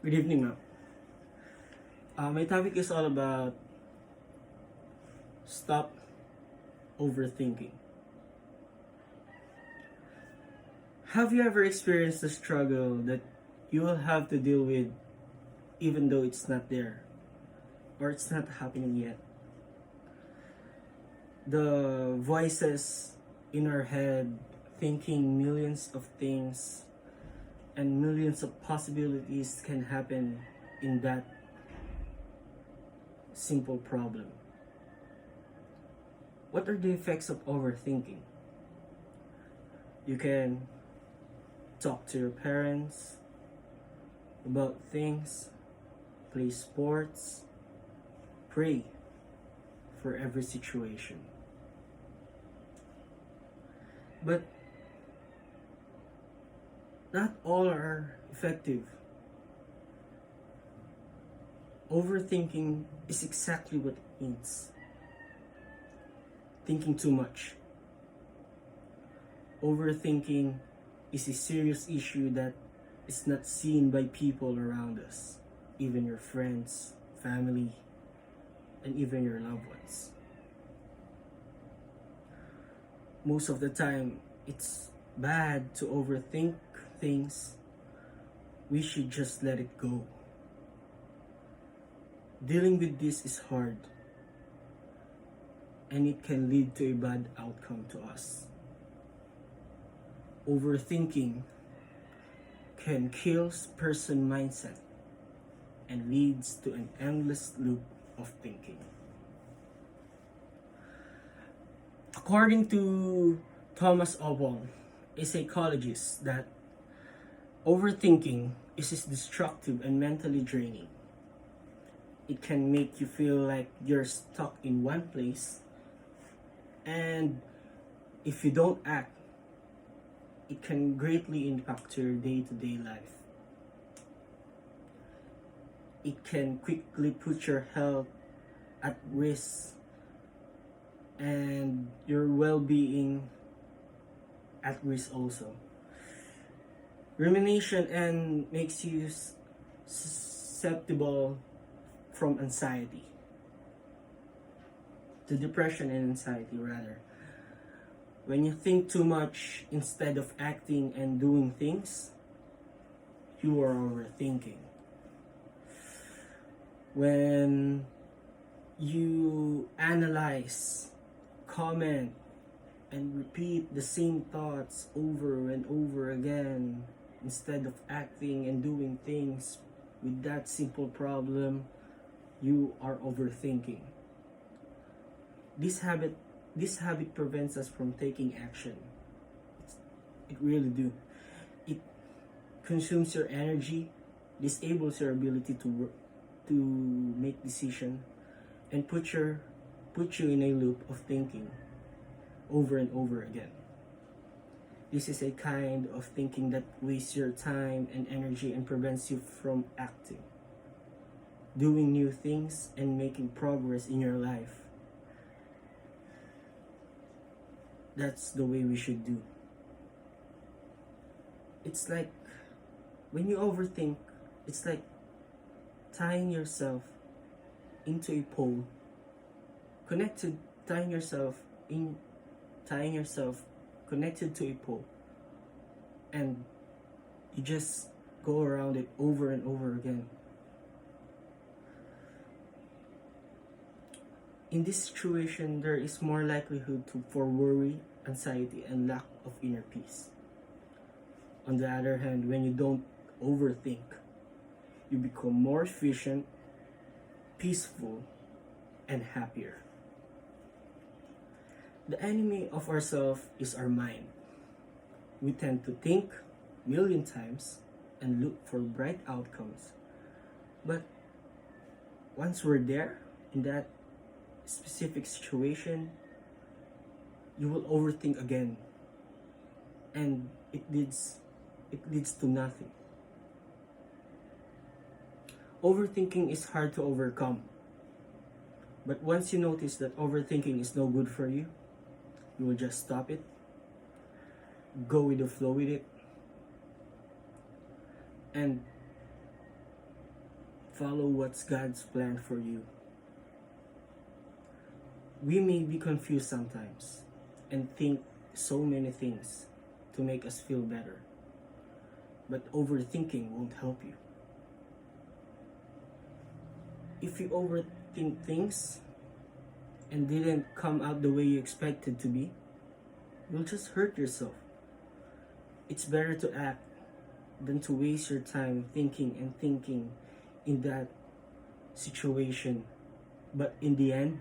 Good evening, ma'am. My topic is all about stop overthinking. Have you ever experienced the struggle that you will have to deal with even though it's not there or it's not happening yet? The voices in our head thinking millions of things and millions of possibilities can happen in that simple problem. What are the effects of overthinking? You can talk to your parents about things, play sports, pray for every situation. But not all are effective. Overthinking is exactly what it means. Thinking too much. Overthinking is a serious issue that is not seen by people around us, even your friends, family, and even your loved ones. Most of the time, it's bad to overthink things. We should just let it go. Dealing with this is hard, and it can lead to a bad outcome to us. Overthinking can kill person mindset and leads to an endless loop of thinking. According to Thomas Obong, a psychologist, that overthinking is destructive and mentally draining. It can make you feel like you're stuck in one place, and if you don't act, it can greatly impact your day-to-day life. It can quickly put your health at risk and your well-being at risk also. Rumination and makes you susceptible from anxiety to depression and anxiety rather. When you think too much instead of acting and doing things, you are overthinking. When you analyze, comment, and repeat the same thoughts over and over again instead of acting and doing things with that simple problem, you are overthinking. This habit prevents us from taking action. It really do. It consumes your energy, disables your ability to work, to make decision, and put you in a loop of thinking over and over again. This is a kind of thinking that wastes your time and energy and prevents you from acting, doing new things, and making progress in your life. That's the way we should do. It's like when you overthink, it's like tying yourself into a pole, tying yourself connected to a pole, and you just go around it over and over again. In this situation, there is more likelihood for worry, anxiety, and lack of inner peace. On the other hand, when you don't overthink, you become more efficient, peaceful, and happier. The enemy of ourselves is our mind. We tend to think a million times and look for bright outcomes. But once we're there, in that specific situation, you will overthink again, and it leads to nothing. Overthinking is hard to overcome, but once you notice that overthinking is no good for you, you will just stop it, go with the flow with it, and Follow what's God's plan for you. We may be confused sometimes and think so many things to make us feel better. But overthinking won't help you. If you overthink things and didn't come out the way you expected to be, you'll just hurt yourself. It's better to act than to waste your time thinking and thinking in that situation. But in the end,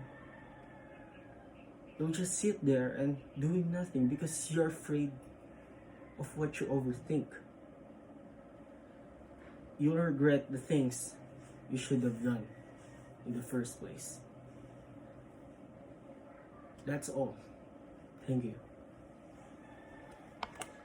you'll just sit there and doing nothing because you're afraid of what you overthink. You'll regret the things you should have done in the first place. That's all. Thank you.